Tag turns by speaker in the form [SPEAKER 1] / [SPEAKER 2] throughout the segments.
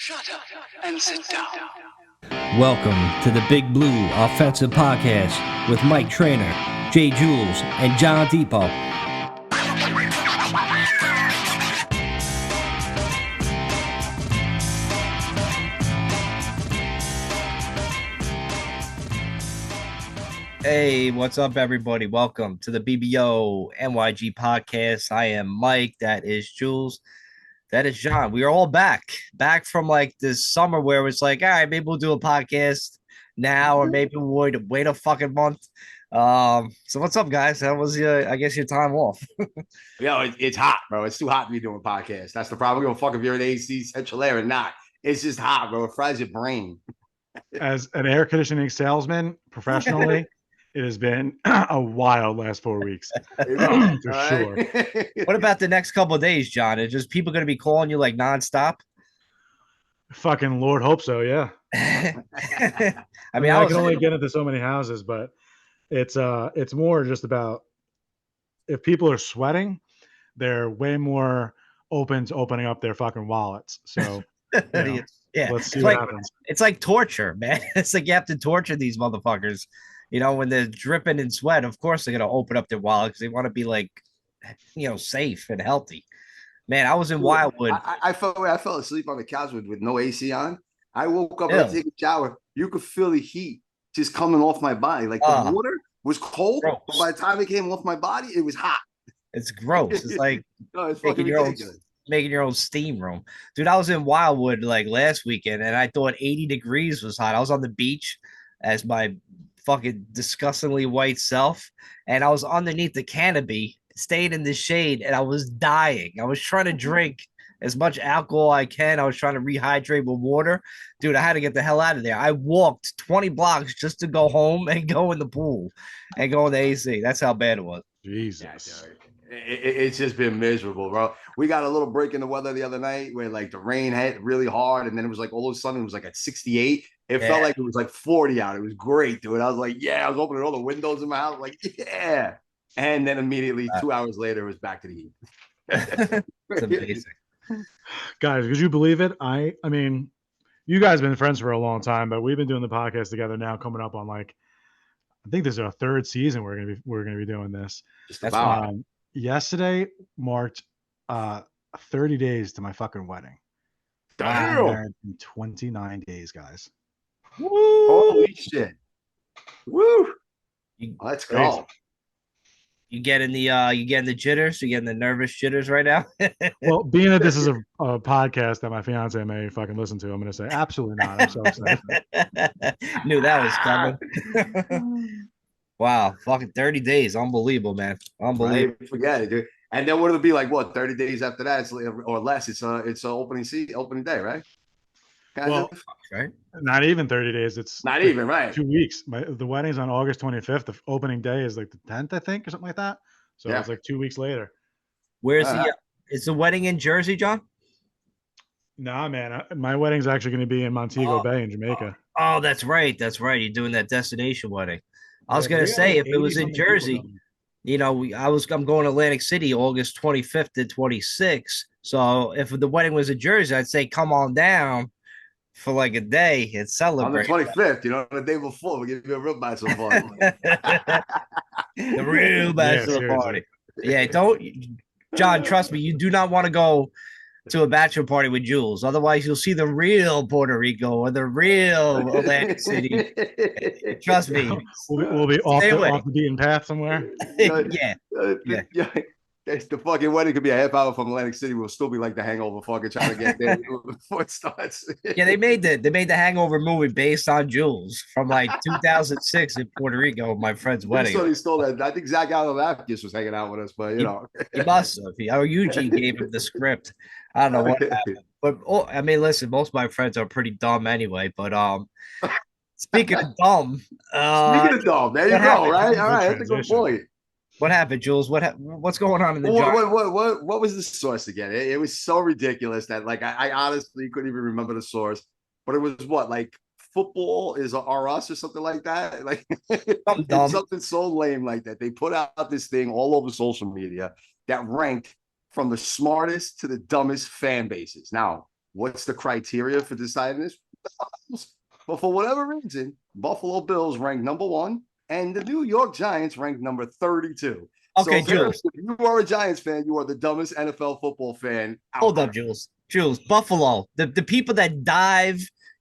[SPEAKER 1] Shut up and sit down.
[SPEAKER 2] Welcome to the Big Blue Offensive Podcast with Mike Trainer, Jay Jules, and John Depot. Hey, what's up, everybody? Welcome to the BBO NYG Podcast. I am Mike. That is Jules. That is John. We are all back from like this summer where it's like, all right, maybe we'll do a podcast now, or maybe we'll wait a fucking month. So what's up, guys? How was I guess your time off?
[SPEAKER 3] It's hot, bro. It's too hot to be doing podcasts. That's the problem. We don't fuck if you're in AC central air or not. It's just hot, bro. It fries your brain.
[SPEAKER 4] As an air conditioning salesman professionally, it has been a wild last 4 weeks. For sure.
[SPEAKER 2] What about the next couple of days, John? Is just people going to be calling you like nonstop?
[SPEAKER 4] Fucking Lord hope so, yeah. I mean, I can only get into so many houses, but it's more just about if people are sweating, they're way more open to opening up their fucking wallets. So
[SPEAKER 2] yeah,
[SPEAKER 4] let's see what happens.
[SPEAKER 2] It's like torture, man. It's like you have to torture these motherfuckers. You know, when they're dripping in sweat, of course they're gonna open up their wallet because they want to be like, safe and healthy. Man, I was in Wildwood.
[SPEAKER 3] I fell asleep on the couch with no AC on. I woke up and I take a shower. You could feel the heat just coming off my body. Like the water was cold, but by the time it came off my body, it was hot.
[SPEAKER 2] It's gross. It's like
[SPEAKER 3] it's
[SPEAKER 2] making your own steam room. Dude, I was in Wildwood like last weekend and I thought 80 degrees was hot. I was on the beach as my fucking disgustingly white self, and I was underneath the canopy, staying in the shade, and I was dying. I was trying to drink as much alcohol I can. I was trying to rehydrate with water. Dude, I had to get the hell out of there. I walked 20 blocks just to go home and go in the pool and go in the AC. That's how bad it was.
[SPEAKER 4] Jesus.
[SPEAKER 3] It's just been miserable, bro. We got a little break in the weather the other night where like the rain hit really hard, and then it was like all of a sudden it was like at 68. It felt like it was like 40 out. It was great, dude. I was like, yeah, I was opening all the windows in my house, like, yeah. And then immediately 2 hours later, it was back to the heat.
[SPEAKER 2] It's amazing.
[SPEAKER 4] Guys, could you believe it? I mean, you guys have been friends for a long time, but we've been doing the podcast together now, coming up on like, I think this is our third season. We're gonna be doing this.
[SPEAKER 3] Just about.
[SPEAKER 4] Yesterday marked 30 days to my fucking wedding.
[SPEAKER 3] Damn.
[SPEAKER 4] 29 days, guys.
[SPEAKER 3] Woo. Holy shit. Woo. Let's go.
[SPEAKER 2] You getting the jitters? You getting the nervous jitters right now?
[SPEAKER 4] Well, being that this is a podcast that my fiance may fucking listen to, I'm going to say absolutely not. I'm so excited.
[SPEAKER 2] Knew that was coming. Wow, fucking 30 days. Unbelievable, man. Unbelievable.
[SPEAKER 3] Right? Forget it, dude. And then what it'll be like, what, 30 days after that, or less, it's opening day, right?
[SPEAKER 4] Right? Not even 30 days. It's
[SPEAKER 3] not even, right?
[SPEAKER 4] 2 weeks. The wedding's on August 25th. The opening day is like the 10th, I think, or something like that. So it's like 2 weeks later.
[SPEAKER 2] Where's is the wedding in Jersey, John?
[SPEAKER 4] Nah, man. My wedding's actually going to be in Montego Bay in Jamaica.
[SPEAKER 2] Oh, that's right. That's right. You're doing that destination wedding. I was going to say, if it was in Jersey, I'm going to Atlantic City August 25th to 26th. So if the wedding was in Jersey, I'd say come on down for like a day and celebrate.
[SPEAKER 3] On the 25th, the day before, we'll give you a real bachelor party.
[SPEAKER 2] The real bachelor party. Yeah, John, trust me, you do not want to go to a bachelor party with Jules. Otherwise, you'll see the real Puerto Rico or the real Atlantic City. Trust me.
[SPEAKER 4] We'll be off the beaten path somewhere.
[SPEAKER 2] Yeah.
[SPEAKER 3] The fucking wedding could be a half hour from Atlantic City. We'll still be like the Hangover, fucking trying to get there before it starts.
[SPEAKER 2] Yeah, they made the Hangover movie based on Jules from like 2006 in Puerto Rico. My friend's wedding.
[SPEAKER 3] So he stole that. I think Zach Galifianakis was hanging out with us, but
[SPEAKER 2] he must have. Or Eugene gave him the script. I don't know what happened. But listen, most of my friends are pretty dumb anyway. But speaking of dumb,
[SPEAKER 3] there you go. Right, all right, that's a good point.
[SPEAKER 2] What happened, Jules? What's going on in the
[SPEAKER 3] what was the source again? It was so ridiculous that like I honestly couldn't even remember the source. But it was like football is us or something like that. Like something so lame like that. They put out this thing all over social media that ranked from the smartest to the dumbest fan bases. Now, what's the criteria for deciding this? But for whatever reason, Buffalo Bills ranked number 1, and the New York Giants ranked number 32.
[SPEAKER 2] Okay,
[SPEAKER 3] so
[SPEAKER 2] Jules.
[SPEAKER 3] If you are a Giants fan, you are the dumbest NFL football fan out
[SPEAKER 2] Hold
[SPEAKER 3] there.
[SPEAKER 2] up, Jules. Jules, Buffalo, the people that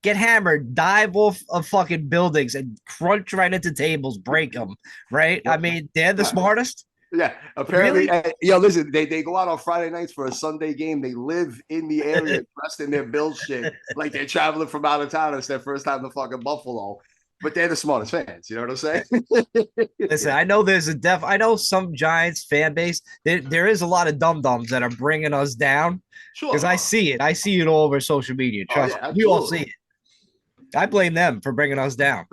[SPEAKER 2] get hammered, dive off of fucking buildings and crunch right into tables, break them, right? I mean, they're the smartest.
[SPEAKER 3] Yeah, apparently.
[SPEAKER 2] Really?
[SPEAKER 3] Listen, they go out on Friday nights for a Sunday game. They live in the area, dressed in their Bills shit, like they're traveling from out of town. It's their first time to fucking Buffalo, but they're the smartest fans. You know what I'm saying?
[SPEAKER 2] Listen, I know I know some Giants fan base. There is a lot of dum-dums that are bringing us down.
[SPEAKER 3] Sure.
[SPEAKER 2] Because I see it. I see it all over social media. Trust me. We all see it. I blame them for bringing us down.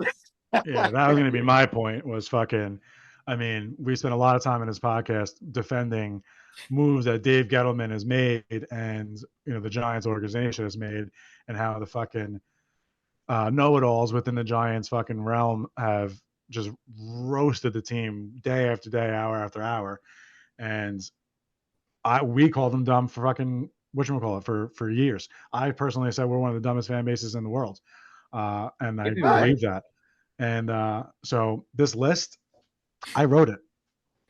[SPEAKER 4] Yeah, that was going to be my point was fucking, I mean, we spent a lot of time in this podcast defending moves that Dave Gettleman has made and, the Giants organization has made and how the fucking know-it-alls within the Giants fucking realm have just roasted the team day after day, hour after hour. And we called them dumb for fucking, whatchamacallit, for years. I personally said we're one of the dumbest fan bases in the world. And I believe that. And so this list, I wrote it.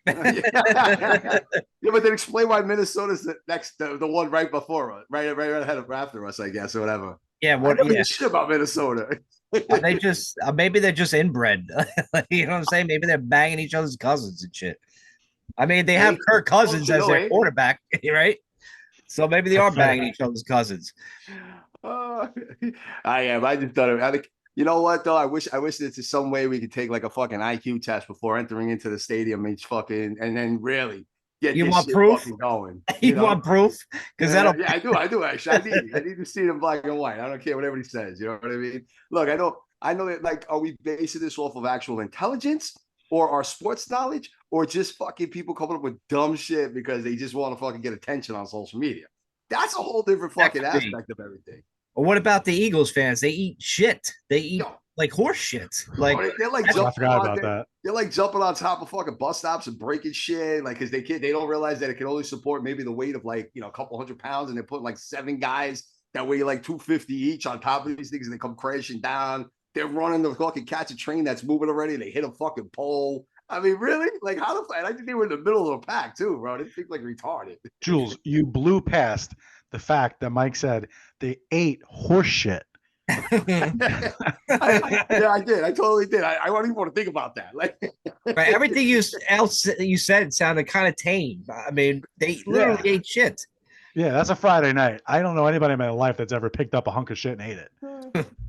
[SPEAKER 3] Yeah, but then explain why Minnesota's the one right before us, right ahead of after us, I guess, or whatever.
[SPEAKER 2] Yeah, what?
[SPEAKER 3] I shit about Minnesota.
[SPEAKER 2] They just maybe they're just inbred. You know what I'm saying? Maybe they're banging each other's cousins and shit. I mean, they have Kirk Cousins as their quarterback, right? So maybe they are banging each other's cousins.
[SPEAKER 3] I am. I just thought I think. You know what though? I wish there's some way we could take like a fucking IQ test before entering into the stadium and then really get
[SPEAKER 2] you
[SPEAKER 3] this
[SPEAKER 2] want
[SPEAKER 3] shit
[SPEAKER 2] proof?
[SPEAKER 3] fucking going.
[SPEAKER 2] You want proof? Because
[SPEAKER 3] I do actually. I need to see it in black and white. I don't care what everybody says. You know what I mean? Look, I know that, like, are we basing this off of actual intelligence or our sports knowledge or just fucking people coming up with dumb shit because they just want to fucking get attention on social media? That's a whole different fucking aspect of everything.
[SPEAKER 2] Or what about the Eagles fans? They eat shit. They eat like horse shit. Like
[SPEAKER 3] they're like jumping They're like jumping on top of fucking bus stops and breaking shit. Like, because they don't realize that it can only support maybe the weight of like, a couple hundred pounds, and they're putting like 7 guys that weigh like 250 each on top of these things, and they come crashing down. They're running to fucking catch a train that's moving already. They hit a fucking pole. I mean, really? Like, how the? And I think they were in the middle of the pack too, bro. They think like retarded.
[SPEAKER 4] Jules, you blew past the fact that Mike said they ate horse shit.
[SPEAKER 3] Yeah, I did. I totally did. I don't even want to think about that. Like,
[SPEAKER 2] right, everything else you said sounded kind of tame. I mean, they literally ate shit.
[SPEAKER 4] Yeah, that's a Friday night. I don't know anybody in my life that's ever picked up a hunk of shit and ate it.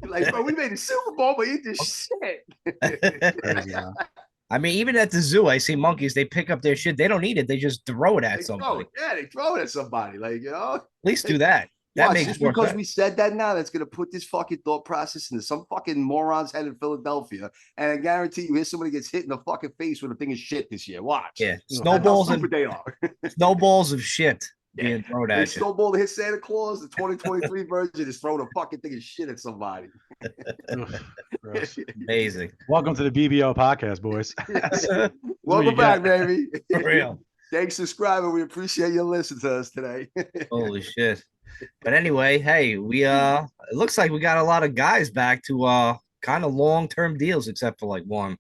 [SPEAKER 3] Like, bro, we made a Super Bowl, but eat this shit.
[SPEAKER 4] Crazy, man.
[SPEAKER 2] I mean, even at the zoo, I see monkeys. They pick up their shit. They don't eat it. They just throw it at somebody.
[SPEAKER 3] They throw it at somebody. Like,
[SPEAKER 2] at least do that. That makes
[SPEAKER 3] just because we said that now, that's going to put this fucking thought process into some fucking moron's head in Philadelphia. And I guarantee you, here's somebody gets hit in the fucking face with a thing of shit this year. Watch.
[SPEAKER 2] Yeah. Snowballs of shit being thrown at you.
[SPEAKER 3] Snowball to hit Santa Claus, the 2023 version is throwing a fucking thing of shit at somebody.
[SPEAKER 2] Amazing.
[SPEAKER 4] Welcome to the BBO podcast, boys.
[SPEAKER 3] Welcome back, baby.
[SPEAKER 2] For real.
[SPEAKER 3] Thanks for subscribing. We appreciate you listening to us today.
[SPEAKER 2] Holy shit. But anyway, hey, it looks like we got a lot of guys back to kind of long-term deals, except for like one.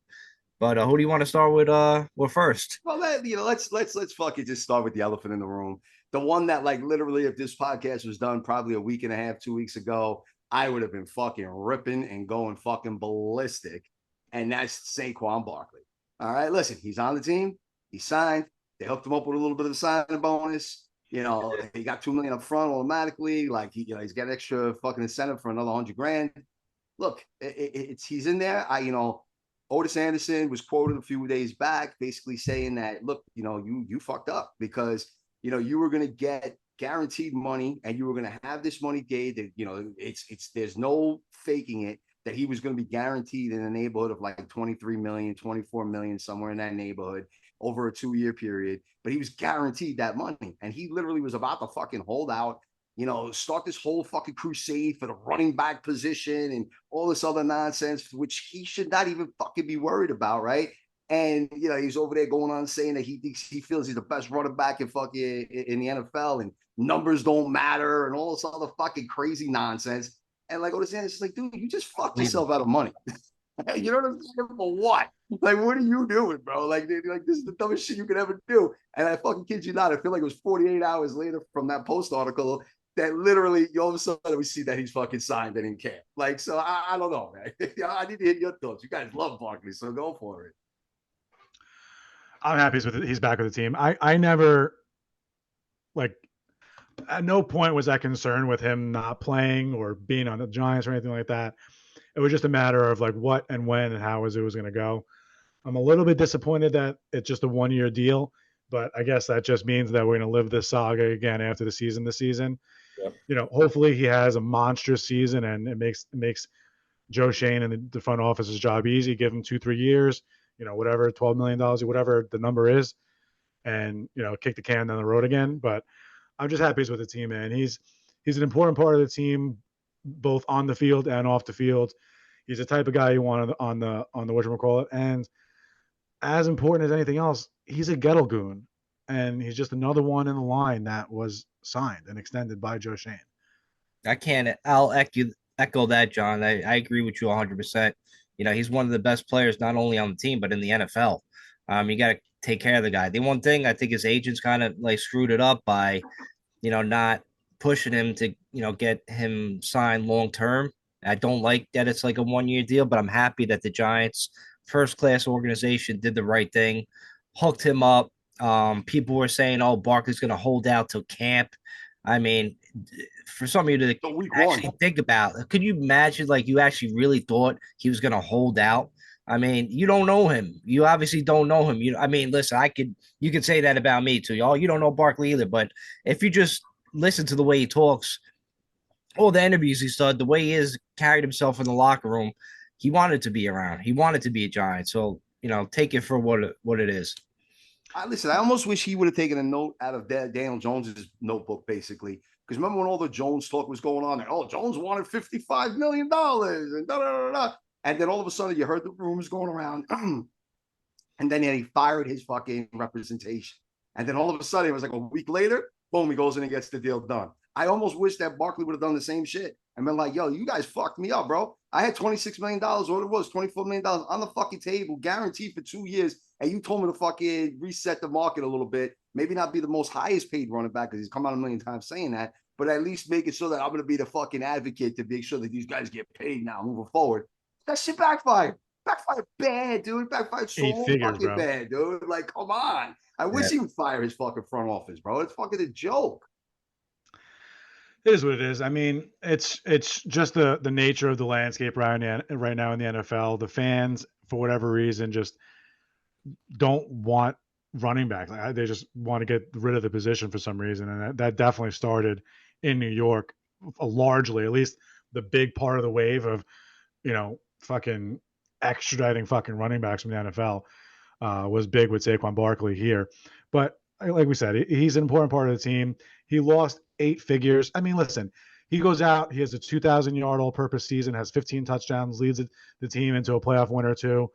[SPEAKER 2] But who do you want to start with first?
[SPEAKER 3] Well, let's fucking just start with the elephant in the room. The one that, like, literally, if this podcast was done probably a week and a half, 2 weeks ago, I would have been fucking ripping and going fucking ballistic. And that's Saquon Barkley. All right, listen, he's on the team. He signed. They hooked him up with a little bit of a signing bonus. He got $2 million up front automatically. Like, he's got extra fucking incentive for another $100,000. Look, he's in there. Otis Anderson was quoted a few days back, basically saying that, look, you fucked up because you were going to get guaranteed money and you were going to have this money paid. That there's no faking it, that he was going to be guaranteed in the neighborhood of like 23 million, 24 million, somewhere in that neighborhood over a 2-year period. But he was guaranteed that money, and he literally was about to fucking hold out, start this whole fucking crusade for the running back position and all this other nonsense, which he should not even fucking be worried about, right? And he's over there going on saying that he feels he's the best running back in the NFL, and numbers don't matter and all this other fucking crazy nonsense. And like Otis Anderson's like, dude, you just fucked yourself out of money. You know what I'm saying? For what? Like, what are you doing, bro? Like, this is the dumbest shit you could ever do. And I fucking kid you not, I feel like it was 48 hours later from that Post article that literally all of a sudden we see that he's fucking signed and in camp. Like, so I don't know, man. I need to hear your thoughts. You guys love Barkley, so go for it.
[SPEAKER 4] I'm happy he's back with the team. I never, like, at no point was I concerned with him not playing or being on the Giants or anything like that. It was just a matter of like what and when and how it was going to go. I'm a little bit disappointed that it's just a 1-year deal, but I guess that just means that we're going to live this saga again after the season this season. Yep. You know, hopefully he has a monstrous season and it makes Joe Shane and the front office's job easy. Give him 2-3 years, you know, whatever, $12 million, whatever the number is, and, you know, kick the can down the road again. But I'm just happy he's with the team, man. He's an important part of the team, both on the field and off the field. He's the type of guy you want on the whatchamacallit. And as important as anything else, he's a ghetto goon. And he's just another one in the line that was signed and extended by Joe Shane.
[SPEAKER 2] I'll echo that, John. I agree with you 100%. You know, he's one of the best players, not only on the team, but in the NFL. You got to take care of the guy. The one thing I think his agents kind of like screwed it up by, you know, not pushing him to, you know, get him signed long-term. I don't like that it's like a 1-year deal, but I'm happy that the Giants, first-class organization, did the right thing, hooked him up. People were saying, "Oh, Barkley's going to hold out till camp." I mean, for some of you to actually think about, could you imagine, like, you actually really thought he was going to hold out? I mean, you don't know him. You obviously don't know him. I mean, listen, you could say that about me too, y'all. You don't know Barkley either, but if you just listen to the way he talks, all the interviews he started, the way he is carried himself in the locker room, he wanted to be around. He wanted to be a Giant. So, you know, take it for what it is.
[SPEAKER 3] Listen, I almost wish he would have taken a note out of Daniel Jones's notebook, basically. Because remember when all the Jones talk was going on, and Jones wanted $55 million and da da da da. And then all of a sudden you heard the rumors going around. And then he fired his fucking representation. And then all of a sudden it was like a week later, boom, he goes in and gets the deal done. I almost wish that Barkley would have done the same shit and been like, yo, you guys fucked me up, bro. I had $26 million, what it was, $24 million on the fucking table, guaranteed for 2 years. And you told me to fucking reset the market a little bit. Maybe not be the most highest paid running back because he's come out a million times saying that, but at least make it so that I'm going to be the fucking advocate to make sure that these guys get paid now moving forward. That shit backfired. Backfired bad, dude. Backfired so fucking bad, dude. Like, come on. I wish he would fire his fucking front office, bro. It's fucking a joke.
[SPEAKER 4] It is what it is. I mean, it's just the nature of the landscape right now in the NFL. The fans, for whatever reason, just don't want running backs. They just want to get rid of the position for some reason, and that definitely started in New York, largely, at least the big part of the wave of, you know, fucking extraditing fucking running backs from the NFL was big with Saquon Barkley here. But like we said, he's an important part of the team. He lost 8 figures. I mean, listen, he goes out, he has a 2,000-yard all-purpose season, has 15 touchdowns, leads the team into a playoff win or two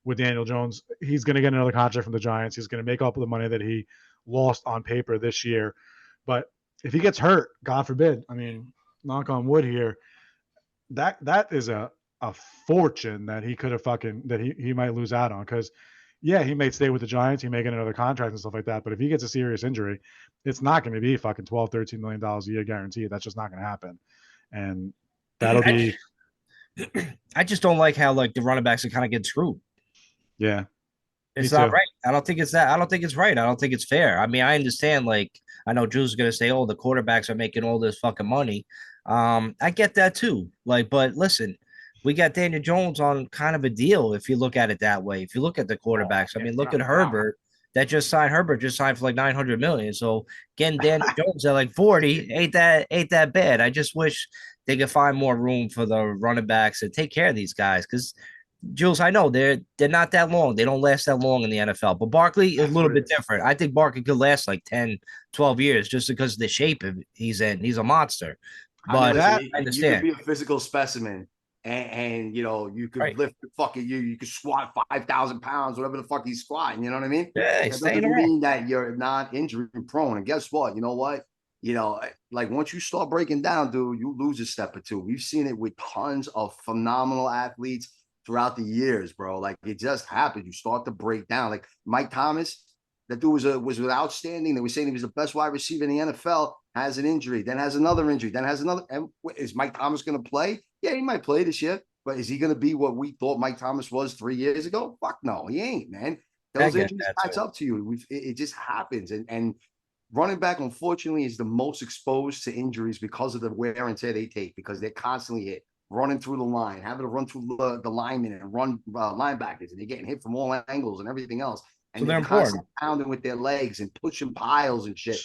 [SPEAKER 4] with Daniel Jones. He's going to get another contract from the Giants. He's going to make up the money that he lost on paper this year. But if he gets hurt, God forbid, I mean, knock on wood here, that is a fortune that he could have that he might lose out on. Because yeah, he may stay with the Giants, he may get another contract and stuff like that, but if he gets a serious injury, it's not going to be fucking $12-13 million a year guaranteed. That's just not going to happen. And that'll be
[SPEAKER 2] I just don't like how like the running backs are kind of getting screwed.
[SPEAKER 4] Yeah.
[SPEAKER 2] It's not right. I don't think it's that. I don't think it's right. I don't think it's fair. I mean, I understand, like, I know Drew's gonna say, oh, the quarterbacks are making all this fucking money. I get that too. Like, but listen, we got Daniel Jones on kind of a deal if you look at it that way. If you look at the quarterbacks, I mean, look at Herbert. That just signed Herbert just signed for like $900 million. So getting Daniel Jones at like 40 ain't that bad. I just wish they could find more room for the running backs and take care of these guys. Because Jules, I know they're not that long. They don't last that long in the NFL. But Barkley is a little bit different. I think Barkley could last like 10, 12 years just because of the shape he's in. He's a monster. But
[SPEAKER 3] I understand. You could be a physical specimen. And you know, you could lift fucking you could squat 5,000 pounds, whatever the fuck he's squatting. You know what I mean?
[SPEAKER 2] Yeah,
[SPEAKER 3] that doesn't mean that you're not injury prone. And guess what? You know what? like once you start breaking down, dude, you lose a step or two. We've seen it with tons of phenomenal athletes throughout the years, bro. Like it just happens. You start to break down. Like Mike Thomas, that dude was outstanding. They were saying he was the best wide receiver in the NFL. Has an injury, then has another injury, then has another. And is Mike Thomas going to play? Yeah, he might play this year, but is he going to be what we thought Mike Thomas was 3 years ago? Fuck no, he ain't, man. Those injuries catch up to you. It just happens, and running back, unfortunately, is the most exposed to injuries because of the wear and tear they take, because they're constantly hit, running through the line, having to run through the linemen and run linebackers, and they're getting hit from all angles and everything else. And
[SPEAKER 2] so
[SPEAKER 3] they're constantly pounding with their legs and pushing piles and shit.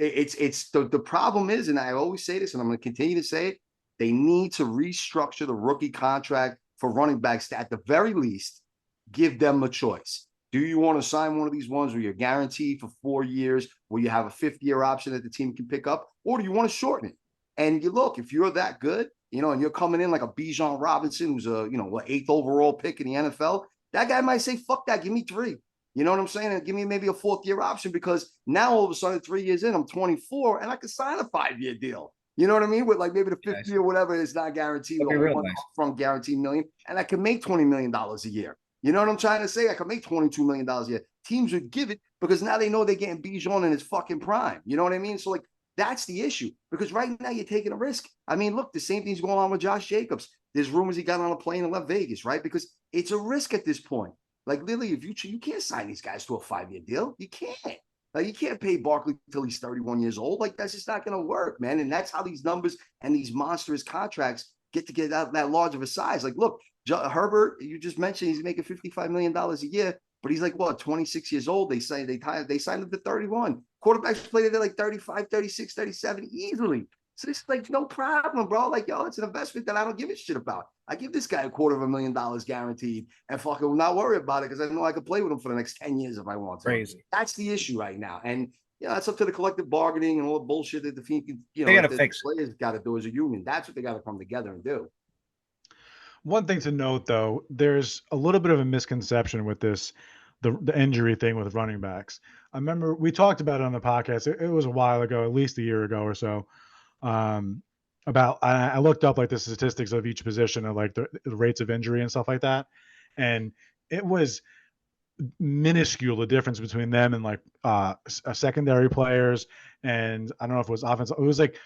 [SPEAKER 3] It's the problem is, and I always say this, and I'm going to continue to say it, they need to restructure the rookie contract for running backs to, at the very least, give them a choice. Do you want to sign one of these ones where you're guaranteed for 4 years, where you have a 5th-year option that the team can pick up, or do you want to shorten it? And you look, if you're that good, and you're coming in like a Bijan Robinson, who's a 8th overall pick in the NFL, that guy might say, "Fuck that, give me 3." You know what I'm saying? And give me maybe a 4th-year option, because now all of a sudden 3 years in, I'm 24 and I can sign a 5-year deal. You know what I mean? With like maybe the 5th year, whatever, is not guaranteed, or from guaranteed million, and I can make $20 million a year. You know what I'm trying to say? I could make $22 million a year. Teams would give it because now they know they're getting Bijan in his fucking prime. You know what I mean? So, like, that's the issue. Because right now you're taking a risk. I mean, look, the same thing's going on with Josh Jacobs. There's rumors he got on a plane and left Vegas, right? Because it's a risk at this point. Like, literally, if you can't sign these guys to a 5-year deal. You can't. Like, you can't pay Barkley until he's 31 years old. Like, that's just not going to work, man. And that's how these numbers and these monstrous contracts get out that large of a size. Like, look, Herbert, you just mentioned he's making $55 million a year, but he's like, what, 26 years old? They signed him to 31. Quarterbacks play at like 35, 36, 37 easily. So it's like, no problem, bro. Like, yo, it's an investment that I don't give a shit about. I give this guy $250,000 guaranteed and fucking not worry about it, because I know I could play with him for the next 10 years if I want to.
[SPEAKER 2] Crazy.
[SPEAKER 3] That's the issue right now. And it's up to the collective bargaining and all the bullshit that the team,
[SPEAKER 2] they got to fix.
[SPEAKER 3] Players got to do as a union. That's what they got to come together and do.
[SPEAKER 4] One thing to note, though, there's a little bit of a misconception with this, the injury thing with running backs. I remember we talked about it on the podcast. It was a while ago, at least a year ago or so. About I looked up like the statistics of each position and like the rates of injury and stuff like that, and it was minuscule, the difference between them and like secondary players, and I don't know if it was offense. It was like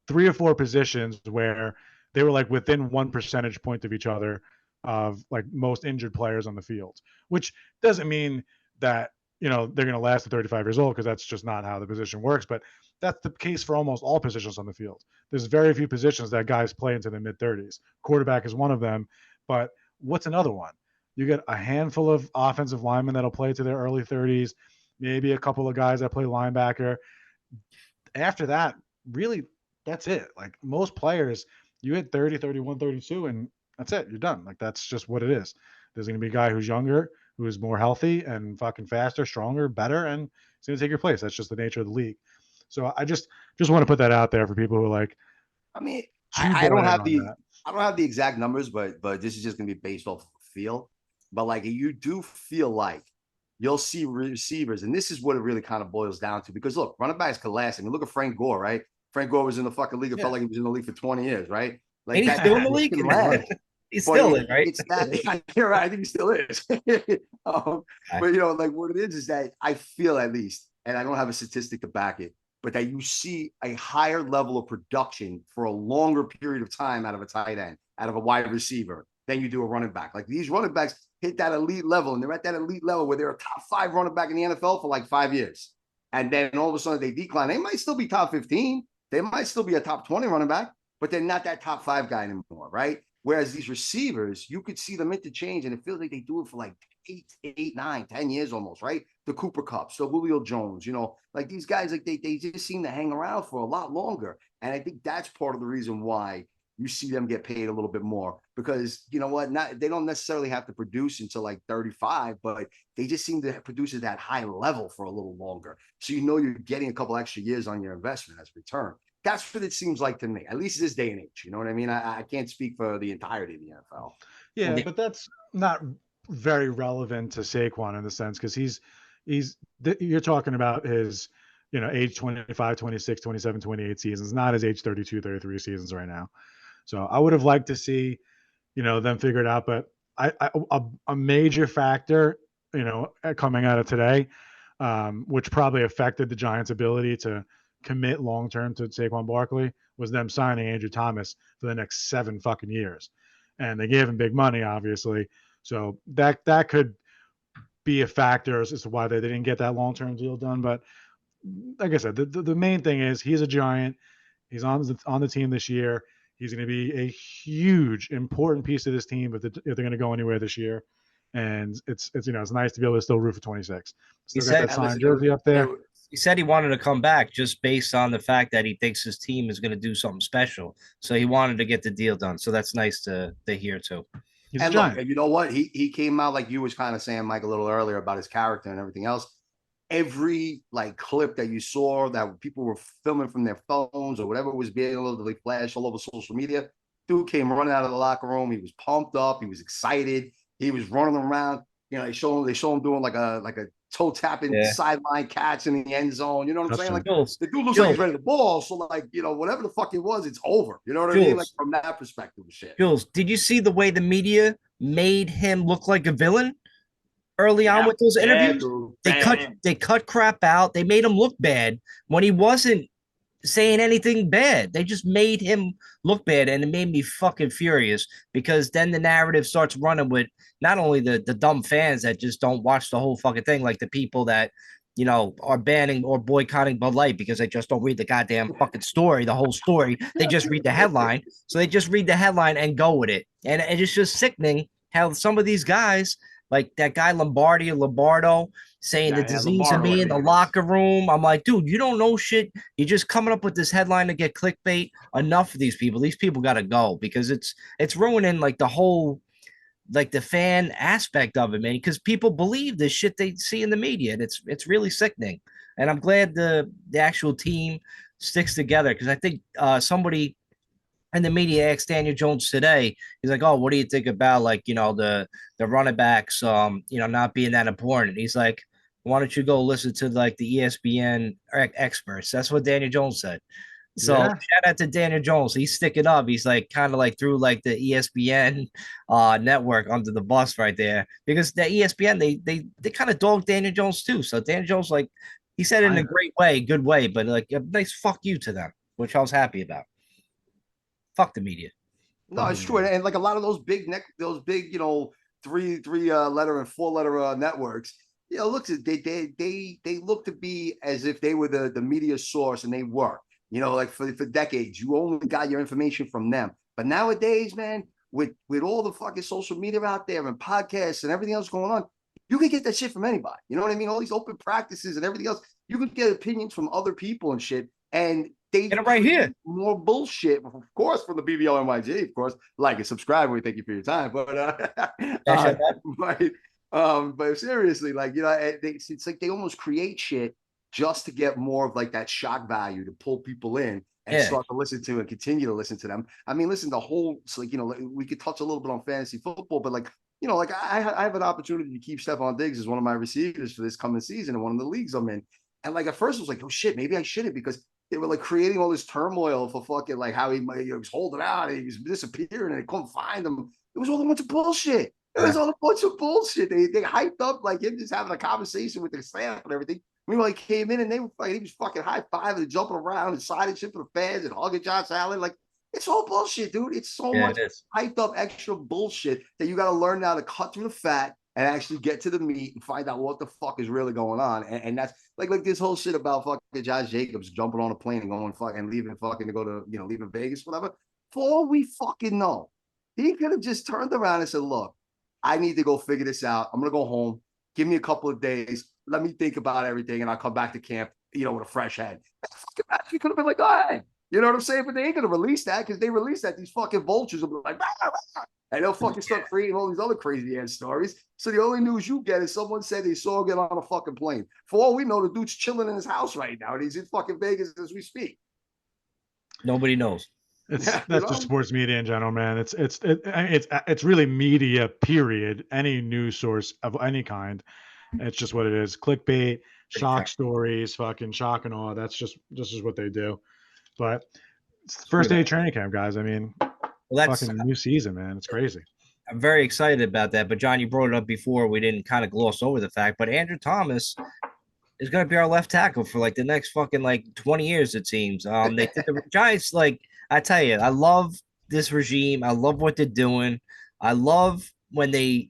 [SPEAKER 4] 3 or 4 positions where they were like within 1 percentage point of each other of like most injured players on the field, which doesn't mean that they're going to last to 35 years old, because that's just not how the position works. But that's the case for almost all positions on the field. There's very few positions that guys play into their mid-30s. Quarterback is one of them, but what's another one? You get a handful of offensive linemen that'll play to their early 30s, maybe a couple of guys that play linebacker. After that, really, that's it. Like most players, you hit 30, 31, 32, and that's it. You're done. Like that's just what it is. There's going to be a guy who's younger, who is more healthy and fucking faster, stronger, better, and he's going to take your place. That's just the nature of the league. So I just want to put that out there for people who are like,
[SPEAKER 3] I mean, I don't have the exact numbers, but this is just going to be based off feel. But like, you do feel like you'll see receivers, and this is what it really kind of boils down to. Because look, running backs can last. I mean, look at Frank Gore, right? Frank Gore was in the fucking league. It felt like he was in the league for 20 years, right? Like,
[SPEAKER 2] and he's still in the league. He's still in, right?
[SPEAKER 3] You're right. I think he still is. But like what it is that I feel, at least, and I don't have a statistic to back it, but that you see a higher level of production for a longer period of time out of a tight end, out of a wide receiver, than you do a running back. Like these running backs hit that elite level, and they're at that elite level where they're a top 5 running back in the NFL for like 5 years. And then all of a sudden they decline. They might still be top 15. They might still be a top 20 running back, but they're not that top 5 guy anymore, right? Whereas these receivers, you could see them interchange, and it feels like they do it for like 8, 9, 10 years almost, right? The Cooper Kupps, the Julio Jones, like these guys, like they just seem to hang around for a lot longer. And I think that's part of the reason why you see them get paid a little bit more, because you know what? They don't necessarily have to produce until like 35, but they just seem to produce at that high level for a little longer. So you're getting a couple extra years on your investment as return. That's what it seems like to me, at least this day and age. You know what I mean? I can't speak for the entirety of the NFL.
[SPEAKER 4] Yeah, but that's not very relevant to Saquon in the sense, because you're talking about his age 25, 26, 27, 28 seasons, not his age 32, 33 seasons right now. So I would have liked to see, them figure it out. But a major factor, coming out of today, which probably affected the Giants' ability to commit long term to Saquon Barkley, was them signing Andrew Thomas for the next 7 fucking years, and they gave him big money, obviously. So that could be a factor as to why they didn't get that long term deal done. But like I said, the main thing is he's a Giant. He's on the team this year. He's going to be a huge, important piece of this team if they're going to go anywhere this year. And it's nice to be able to still root for 26. Still got that signed jersey up there.
[SPEAKER 2] He said he wanted to come back just based on the fact that he thinks his team is going to do something special. So he wanted to get the deal done. So that's nice to hear too.
[SPEAKER 3] And look, you know what? He came out like you was kind of saying, Mike, a little earlier about his character and everything else. Every clip that you saw that people were filming from their phones or whatever was being able to flash all over social media, dude came running out of the locker room. He was pumped up. He was excited. He was running around. They show him doing like a toe tapping sideline catch in the end zone. You know what I'm saying? Like the dude looks like he's ready to ball. So whatever the fuck it was, it's over. You know what I mean? Like from that perspective, shit.
[SPEAKER 2] Jules, did you see the way the media made him look like a villain early on with those interviews? They cut crap out. They made him look bad when he wasn't saying anything bad. They just made him look bad, and it made me fucking furious because then the narrative starts running with not only the dumb fans that just don't watch the whole fucking thing, like the people that are banning or boycotting Bud Light because they just don't read the goddamn fucking story, the whole story. They just read the headline. So they just read the headline and go with it. And it's just sickening how some of these guys, like that guy Lombardo, saying the disease of me in the locker room. I'm like, dude, you don't know shit. You're just coming up with this headline to get clickbait. Enough of these people. These people got to go because it's ruining the whole the fan aspect of it, man. Because people believe this shit they see in the media, and it's really sickening. And I'm glad the actual team sticks together because I think somebody in the media asked Daniel Jones today. He's like, "Oh, what do you think about the running backs, not being that important?" He's like, why don't you go listen to the ESPN experts? That's what Daniel Jones said. So shout out to Daniel Jones. He's sticking up. He's kind of threw the ESPN network under the bus right there because the ESPN they kind of dogged Daniel Jones too. So Daniel Jones he said it in a great way, good way, but a nice fuck you to them, which I was happy about. Fuck the media.
[SPEAKER 3] No, it's true, and a lot of those big three letter and 4 letter networks. Look, they look to be as if they were the media source, and they were. For decades, you only got your information from them. But nowadays, man, with all the fucking social media out there and podcasts and everything else going on, you can get that shit from anybody. You know what I mean? All these open practices and everything else, you can get opinions from other people and shit. And they
[SPEAKER 2] get it right here.
[SPEAKER 3] More bullshit, of course, from the BBLNYG, of course. Like and subscribe. We thank you for your time. But seriously, it's like they almost create shit just to get more of that shock value to pull people in and start to listen to and continue to listen to them. I mean, listen, we could touch a little bit on fantasy football, but I have an opportunity to keep Stephon Diggs as one of my receivers for this coming season in one of the leagues I'm in. And at first I was like, oh shit, maybe I shouldn't, because they were creating all this turmoil for fucking how he was holding out and he was disappearing and they couldn't find him. It was all a bunch of bullshit. It was all a bunch of bullshit. They hyped up him just having a conversation with the staff and everything. Meanwhile, he came in and he was fucking high-fiving and jumping around and signing shit for the fans and hugging Josh Allen. It's all bullshit, dude. It's so much hyped up extra bullshit that you got to learn now to cut through the fat and actually get to the meat and find out what the fuck is really going on. And that's like this whole shit about fucking Josh Jacobs jumping on a plane and going fucking leaving fucking to go to, leaving Vegas, whatever. For all we fucking know, he could have just turned around and said, look, I need to go figure this out. I'm going to go home. Give me a couple of days. Let me think about everything, and I'll come back to camp, with a fresh head. He could have been like, all right. You know what I'm saying? But they ain't going to release that because they release that. These fucking vultures will be like, bah, bah, and they'll fucking start creating all these other crazy-ass stories. So the only news you get is someone said they saw him get on a fucking plane. For all we know, the dude's chilling in his house right now, and he's in fucking Vegas as we speak.
[SPEAKER 2] Nobody knows.
[SPEAKER 4] That's just sports media in general, man. It's really media, period. Any news source of any kind. It's just what it is. Clickbait, shock stories, fucking shock and awe. That's just what they do. But it's the first day of training camp, guys. I mean,
[SPEAKER 2] that's
[SPEAKER 4] fucking new season, man. It's crazy.
[SPEAKER 2] I'm very excited about that. But John, you brought it up before. We didn't kind of gloss over the fact, but Andrew Thomas is going to be our left tackle for like the next fucking like 20 years, it seems. They did the Giants, like, I tell you, I love this regime. I love what they're doing. I love when they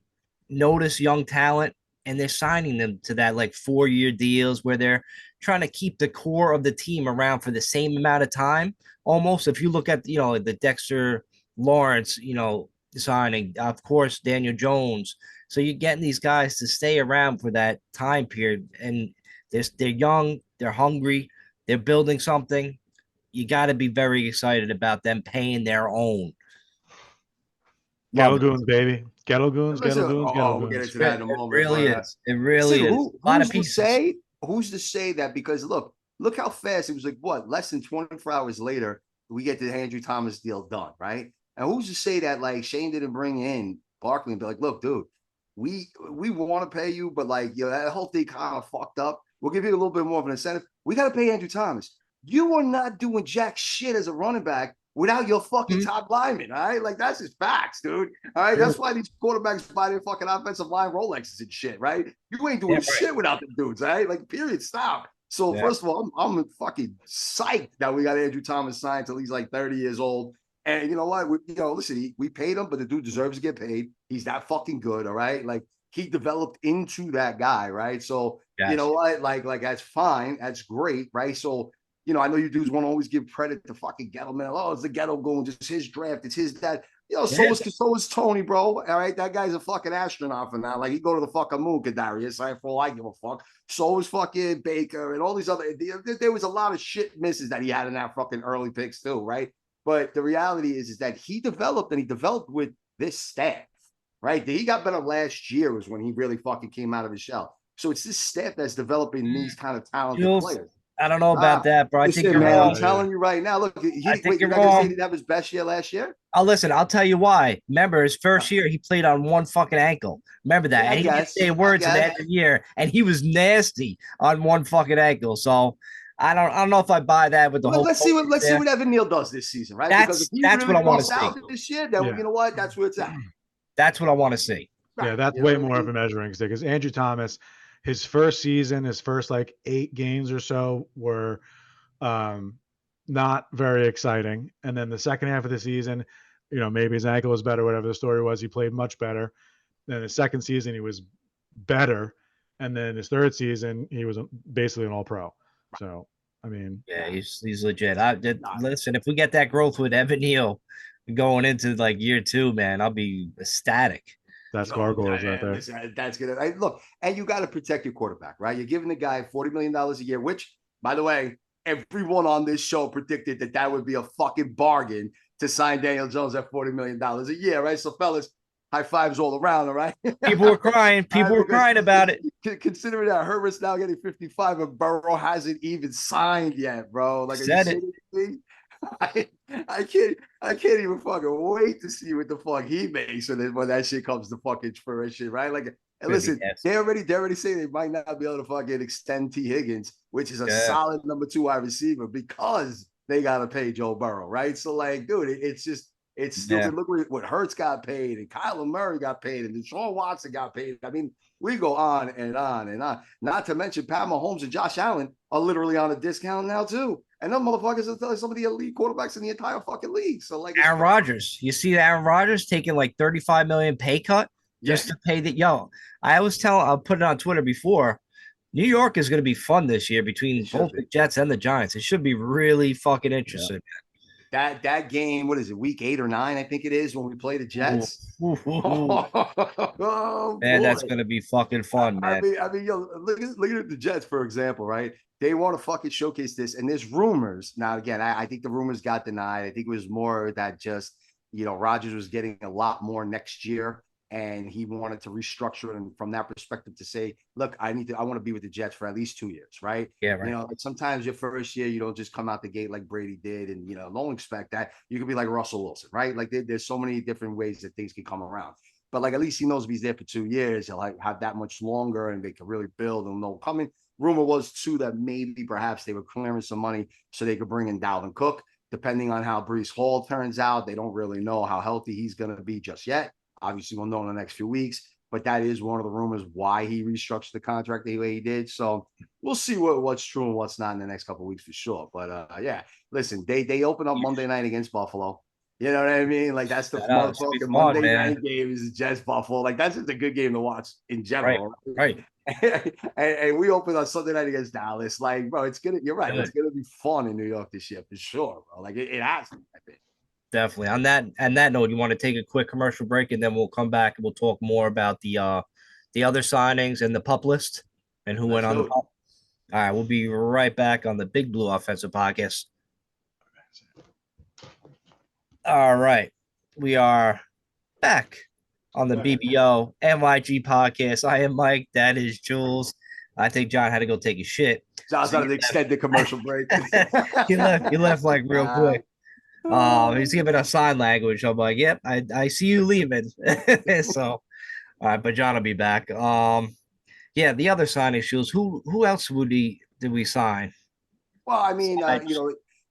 [SPEAKER 2] notice young talent and they're signing them to that like 4-year deals where they're trying to keep the core of the team around for the same amount of time. Almost, if you look at, the Dexter Lawrence, signing, of course, Daniel Jones. So you're getting these guys to stay around for that time period, and they're young, they're hungry, they're building something. You got to be very excited about them paying their own.
[SPEAKER 4] Ghetto Goons, baby. Ghetto Goons,
[SPEAKER 3] Listen,
[SPEAKER 4] Ghetto Goons, Ghetto
[SPEAKER 3] we'll get
[SPEAKER 4] Goons.
[SPEAKER 3] into that in a moment.
[SPEAKER 2] It really is. It really
[SPEAKER 3] listen,
[SPEAKER 2] is. A lot of pieces.
[SPEAKER 3] Who's to say that? Because look how fast it was. Like what? Less than 24 hours later, we get the Andrew Thomas deal done, right? And who's to say that like Shane didn't bring in Barkley and be like, look, dude, we want to pay you, but like, that whole thing kind of fucked up. We'll give you a little bit more of an incentive. We got to pay Andrew Thomas. You are not doing jack shit as a running back without your fucking top lineman, all right? Like, that's just facts, dude. All right, that's why these quarterbacks buy their fucking offensive line Rolexes and shit, right? You ain't doing shit without them dudes, all right? Like, period, stop. So, first of all, I'm fucking psyched that we got Andrew Thomas signed till he's like 30 years old. And you know what? Listen, we paid him, but the dude deserves to get paid. He's that fucking good, all right? Like, he developed into that guy, right? So, you know what? Like that's fine. That's great, right? So, I know you dudes want to always give credit to fucking Gettleman. Oh, it's the Ghetto going, just his draft. It's his dad. So is Tony, bro. All right, that guy's a fucking astronaut for now. Like, he go to the fucking moon, Kadarius. Right, for all I give a fuck. So is fucking Baker and all these other. There was a lot of shit misses that he had in that fucking early picks too, right? But the reality is that he developed with this staff, right? He got better last year was when he really fucking came out of his shell. So it's this staff that's developing these kind of talented players.
[SPEAKER 2] I don't know about that, bro. I think you're
[SPEAKER 3] wrong.
[SPEAKER 2] wrong.
[SPEAKER 3] I'm telling you right now. Look,
[SPEAKER 2] I think you're wrong.
[SPEAKER 3] He didn't have his best year last year.
[SPEAKER 2] Listen, I'll tell you why. Remember, his first year, he played on one fucking ankle. Remember that. And he didn't say a word to the end of the year, and he was nasty on one fucking ankle. So I don't know if I buy that with the whole.
[SPEAKER 3] Let's see what Evan Neal does this season, right?
[SPEAKER 2] That's what I want to see.
[SPEAKER 3] This year, then you know what? That's where it's at.
[SPEAKER 2] That's what I want to see.
[SPEAKER 4] Yeah, that's way more of a measuring stick. Because Andrew Thomas, his first season, his first like 8 games or so were not very exciting. And then the second half of the season, maybe his ankle was better, whatever the story was, he played much better. Then the second season, he was better. And then his third season, he was basically an all-pro. So, I mean.
[SPEAKER 2] Yeah, he's legit. Listen, if we get that growth with Evan Neal going into like year 2, man, I'll be ecstatic.
[SPEAKER 4] That's gargoyles right there.
[SPEAKER 3] That's good. Look, and you got to protect your quarterback, right? You're giving the guy $40 million a year, which, by the way, everyone on this show predicted that would be a fucking bargain to sign Daniel Jones at $40 million a year, right? So, fellas, high fives all around, all right?
[SPEAKER 2] People were crying. People were crying about it.
[SPEAKER 3] Considering that Herbert's now getting 55 and Burrow hasn't even signed yet, bro. Like, I can't even fucking wait to see what the fuck he makes when that shit comes to fucking fruition, right? Like, and listen, they're already saying they might not be able to fucking extend T. Higgins, which is a solid number 2 wide receiver, because they gotta pay Joe Burrow, right? So, like, dude, it's stupid. Yeah. Look what Hurts got paid, and Kyler Murray got paid, and Deshaun Watson got paid. I mean, we go on and on and on. Not to mention Pat Mahomes and Josh Allen are literally on a discount now too. And them motherfuckers are some of the elite quarterbacks in the entire fucking league. So, like,
[SPEAKER 2] Aaron Rodgers, you see Aaron Rodgers taking like $35 million pay cut just to pay that. I'll put it on Twitter before. New York is going to be fun this year between both the Jets and the Giants. It should be really fucking interesting.
[SPEAKER 3] Yeah. That game, what is it, week 8 or 9, I think it is, when we play the Jets.
[SPEAKER 2] Oh, man, that's going to be fucking fun, man.
[SPEAKER 3] I mean, look at the Jets, for example, right? They want to fucking showcase this, and there's rumors. Now, again, I think the rumors got denied. I think it was more that just, Rodgers was getting a lot more next year, and he wanted to restructure it from that perspective to say, look, I want to be with the Jets for at least 2 years, right?
[SPEAKER 2] Yeah, right.
[SPEAKER 3] Sometimes your first year, you don't just come out the gate like Brady did, and, don't expect that. You could be like Russell Wilson, right? Like, there's so many different ways that things can come around. But, like, at least he knows if he's there for 2 years, he'll have that much longer, and they can really build and know coming. rumor was too that maybe perhaps they were clearing some money so they could bring in Dalvin Cook. Depending on how Brees Hall turns out, they don't really know how healthy he's going to be just yet. Obviously, we'll know in the next few weeks. But that is one of the rumors why he restructured the contract the way he did. So we'll see what's true and what's not in the next couple of weeks for sure. But yeah, listen, they open up Monday night against Buffalo. You know what I mean? Like that's the motherfucking Monday night game is Jets Buffalo. Like that's just a good game to watch in general.
[SPEAKER 2] Right.
[SPEAKER 3] and we open on Sunday night against Dallas. Like, bro, it's gonna. You're right. It's gonna be fun in New York this year for sure, bro. Like it has to. I think.
[SPEAKER 2] Definitely. On that note, you want to take a quick commercial break, and then we'll come back and we'll talk more about the other signings and the pup list and who went on the pup. All right, we'll be right back on the Big Blue Offensive Podcast. All right, we are back on the BBO NYG Podcast. I am Mike. That is Jules. I think John had to go take a shit.
[SPEAKER 3] John's on an extended commercial break.
[SPEAKER 2] He left like real quick. He's giving us sign language. I'm like, yep, I see you leaving. So, all right, but John will be back. Yeah, the other signing shoes. Who else did we sign?
[SPEAKER 3] Well, I mean,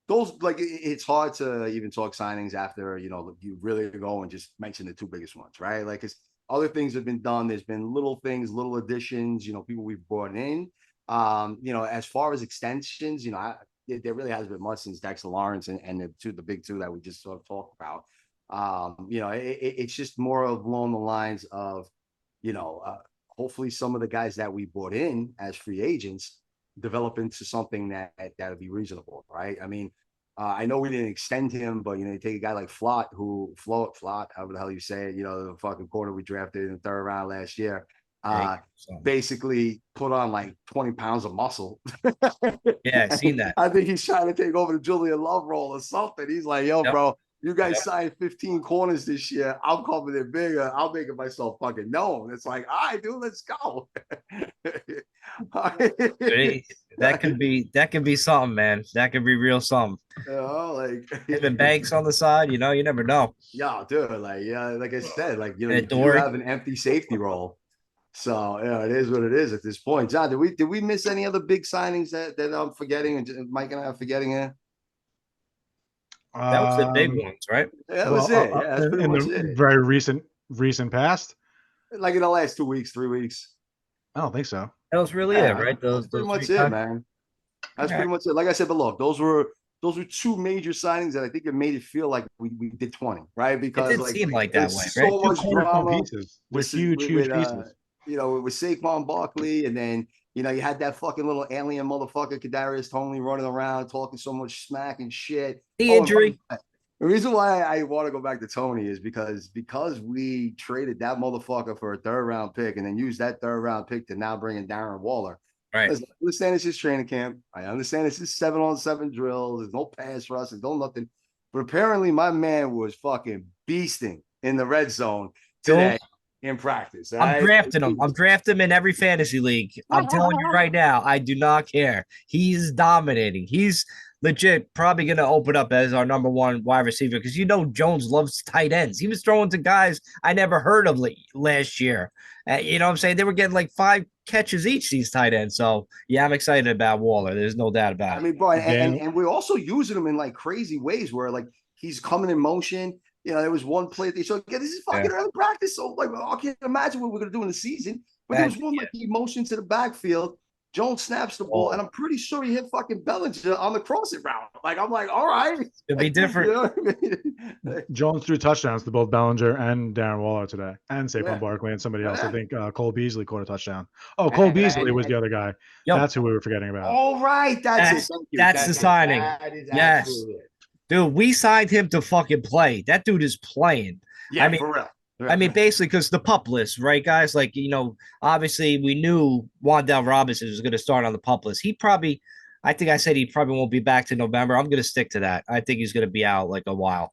[SPEAKER 3] those like it's hard to even talk signings after you really go and just mention the two biggest ones, right? Like, it's other things have been done. There's been little things, little additions. People we've brought in. As far as extensions, there really hasn't been much since Dexter Lawrence and the big two that we just sort of talked about. It's just more along the lines of, hopefully some of the guys that we brought in as free agents develop into something that'll be reasonable, right? I mean, I know we didn't extend him, but you take a guy like Flott, however the hell you say it, the fucking corner we drafted in the third round last year. Basically put on like 20 pounds of muscle.
[SPEAKER 2] Yeah, I seen that.
[SPEAKER 3] I think he's trying to take over the Julian Love role or something. He's like, yo, bro, you guys signed 15 corners this year. I'm coming in bigger. I'm making myself fucking known. It's like, all right, dude, let's go.
[SPEAKER 2] That could be something, man. That could be real something.
[SPEAKER 3] Like
[SPEAKER 2] even Banks on the side, you never know.
[SPEAKER 3] Yeah, dude. Like I said, you have an empty safety role. So it is what it is at this point. John, did we miss any other big signings that I'm forgetting, and Mike and I are forgetting here?
[SPEAKER 2] That was the big ones, right?
[SPEAKER 3] Yeah, that was it. Yeah, that's pretty much
[SPEAKER 4] it. Very recent past,
[SPEAKER 3] like in the last 2 weeks, 3 weeks.
[SPEAKER 4] I don't think so.
[SPEAKER 2] That was really it, right?
[SPEAKER 3] That's pretty much it, man. That's pretty much it. Like I said, but look, those were two major signings that I think it made it feel like we did 20, right? Because
[SPEAKER 2] it did seem like that way,
[SPEAKER 3] right? So much drama
[SPEAKER 4] pieces. With huge pieces.
[SPEAKER 3] With Saquon Barkley, and then you had that fucking little alien motherfucker Kadarius Toney running around talking so much smack and shit.
[SPEAKER 2] The injury.
[SPEAKER 3] The reason why I want to go back to Toney is because we traded that motherfucker for a third round pick and then used that third round pick to now bring in Darren Waller.
[SPEAKER 2] Right.
[SPEAKER 3] I understand it's his training camp. I understand it's his 7-on-7 drills. There's no pass rush. There's no nothing. But apparently my man was fucking beasting in the red zone today. In practice.
[SPEAKER 2] I'm drafting him. I'm drafting him in every fantasy league. I'm telling you right now, I do not care. He's dominating. He's legit probably going to open up as our number one wide receiver because Jones loves tight ends. He was throwing to guys I never heard of last year. You know what I'm saying? They were getting like 5 catches each, these tight ends. So, yeah, I'm excited about Waller. There's no doubt about it.
[SPEAKER 3] I mean, bro, and we're also using him in like crazy ways where like he's coming in motion. There was one play they showed, this is fucking early practice. So, I can't imagine what we're going to do in the season. But there was one, he motioned to the backfield. Jones snaps the ball, and I'm pretty sure he hit fucking Bellinger on the crossing route. I'm like, all right.
[SPEAKER 2] It'll be different.
[SPEAKER 4] Jones threw touchdowns to both Bellinger and Darren Waller today, and Saquon Barkley and somebody else. I think Cole Beasley caught a touchdown. Oh, Cole Beasley was the other guy. That's who we were forgetting about.
[SPEAKER 3] All right. That's it.
[SPEAKER 2] That's the signing. Yes. Dude, we signed him to fucking play. That dude is playing.
[SPEAKER 3] Yeah, for real.
[SPEAKER 2] I mean, basically, because the pup list, right, guys? Obviously, we knew Wan'Dale Robinson was going to start on the pup list. I think I said he probably won't be back to November. I'm going to stick to that. I think he's going to be out like a while.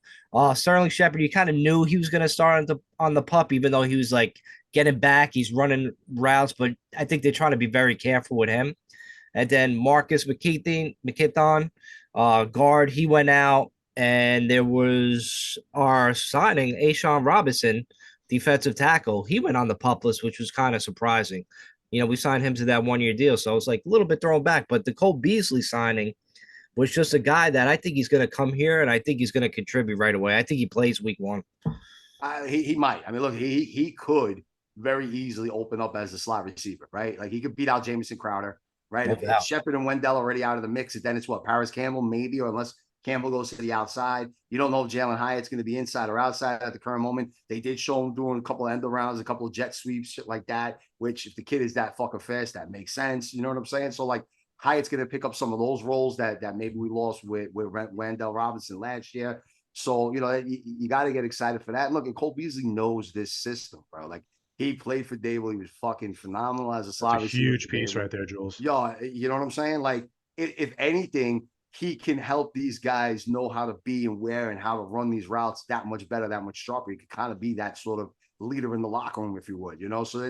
[SPEAKER 2] Sterling Shepard, you kind of knew he was going to start on the pup, even though he was like getting back. He's running routes, but I think they're trying to be very careful with him. And then Marcus McKitton, guard, he went out, and there was our signing, Ashawn Robinson, defensive tackle. He went on the pup list, which was kind of surprising. we signed him to that 1 year deal. So it's like a little bit thrown back. But the Cole Beasley signing was just a guy that I think he's going to come here and I think he's going to contribute right away. I think he plays week 1.
[SPEAKER 3] He might. I mean, look, he could very easily open up as a slot receiver, right? Like he could beat out Jamison Crowder, right?
[SPEAKER 2] No
[SPEAKER 3] If Shepard and Wendell already out of the mix, then it's what, Paris Campbell maybe, or unless Campbell goes to the outside. You don't know if Jalen Hyatt's going to be inside or outside at the current moment. They did show him doing a couple of end arounds, a couple of jet sweeps, shit like that, which if the kid is that fucking fast, that makes sense. You know what I'm saying? So like Hyatt's going to pick up some of those roles that maybe we lost with Wendell Robinson last year. So, you got to get excited for that. And look, and Cole Beasley knows this system, bro. Like, he played for Dable. He was fucking phenomenal as a slot receiver.
[SPEAKER 4] Huge piece right there, Jules.
[SPEAKER 3] Yo, you know what I'm saying? Like, if anything, he can help these guys know how to be and where and how to run these routes that much better, that much sharper. He could kind of be that sort of leader in the locker room, if you would, So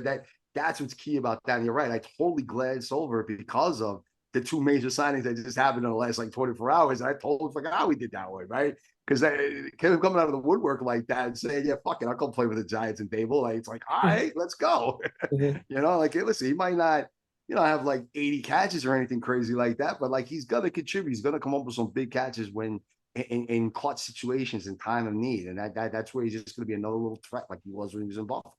[SPEAKER 3] that's what's key about that. And you're right. I totally glanced over it because of the 2 major signings that just happened in the last 24 hours. And I totally forgot we did that way, right? Because him coming out of the woodwork like that and saying, yeah, fuck it, I'll come play with the Giants and Dable. Like, it's like, all right, let's go. Like, listen, he might not, have like 80 catches or anything crazy like that, but like he's going to contribute. He's going to come up with some big catches when in clutch situations in time of need. And that's where he's just going to be another little threat like he was when he was in Buffalo.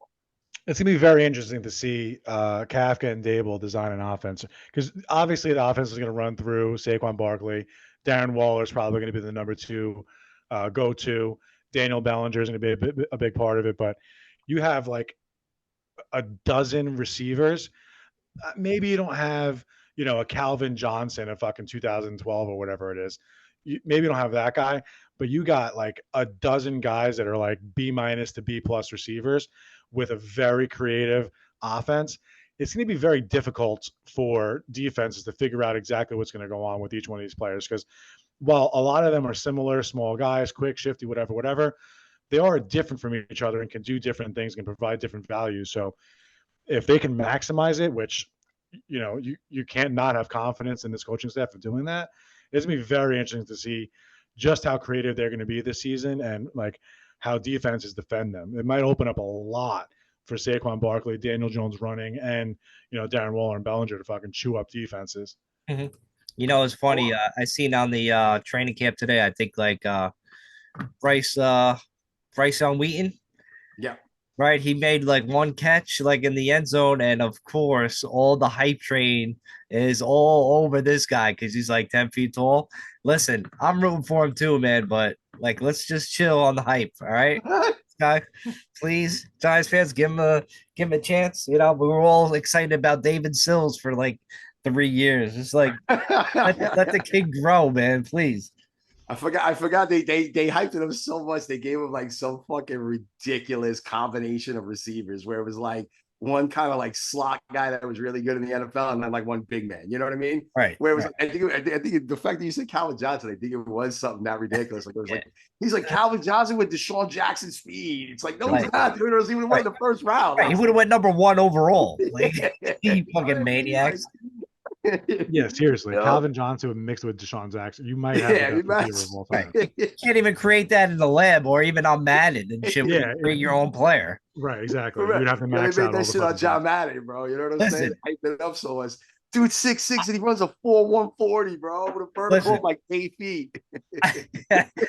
[SPEAKER 4] It's going to be very interesting to see Kafka and Dable design an offense, because obviously the offense is going to run through Saquon Barkley. Darren Waller is probably going to be the number 2 go-to. Daniel Bellinger is going to be a big part of it, but you have like a dozen receivers. Maybe you don't have, a Calvin Johnson of fucking 2012 or whatever it is. Maybe you don't have that guy, but you got like a dozen guys that are like B- to B+ receivers with a very creative offense. It's going to be very difficult for defenses to figure out exactly what's going to go on with each one of these players, because while a lot of them are similar, small guys, quick, shifty, whatever, they are different from each other and can do different things, can provide different values. So if they can maximize it, which, you can't not have confidence in this coaching staff of doing that, it's going to be very interesting to see just how creative they're going to be this season and like how defenses defend them. It might open up a lot for Saquon Barkley, Daniel Jones running, and, Darren Waller and Bellinger to fucking chew up defenses.
[SPEAKER 2] Mm-hmm. It's funny. I seen on the training camp today, I think like Bryce on Wheaton.
[SPEAKER 3] Yeah.
[SPEAKER 2] Right. He made like 1 catch like in the end zone. And of course, all the hype train is all over this guy because he's like 10 feet tall. Listen, I'm rooting for him too, man. But like, let's just chill on the hype. All right. Guy, please, Giants fans, give him a chance. We were all excited about David Sills for like 3 years. It's like let the kid grow, man. Please.
[SPEAKER 3] I forgot they hyped him so much. They gave him like some fucking ridiculous combination of receivers where it was like one kind of like slot guy that was really good in the NFL and then like one big man. You know what I mean?
[SPEAKER 2] Right.
[SPEAKER 3] Where it was, I think the fact that you said Calvin Johnson, I think it was something that ridiculous. Like it was like he's like Calvin Johnson with Deshaun Jackson speed. It's like no, he's not. Dude, he would have won the first round.
[SPEAKER 2] Right. He would have went number 1 overall. Like you fucking maniacs.
[SPEAKER 4] Yeah, seriously. Calvin Johnson mixed with Deshaun Jackson. You might have of all time.
[SPEAKER 2] Can't even create that in the lab or even on Madden and shit. Create your own player.
[SPEAKER 4] Right, exactly. You'd have to max out
[SPEAKER 3] that shit on John Madden, bro. You know what I'm saying? Hype it up so much. Dude, 6'6" and he runs a 4.140, bro, with a vertical of like 8 feet.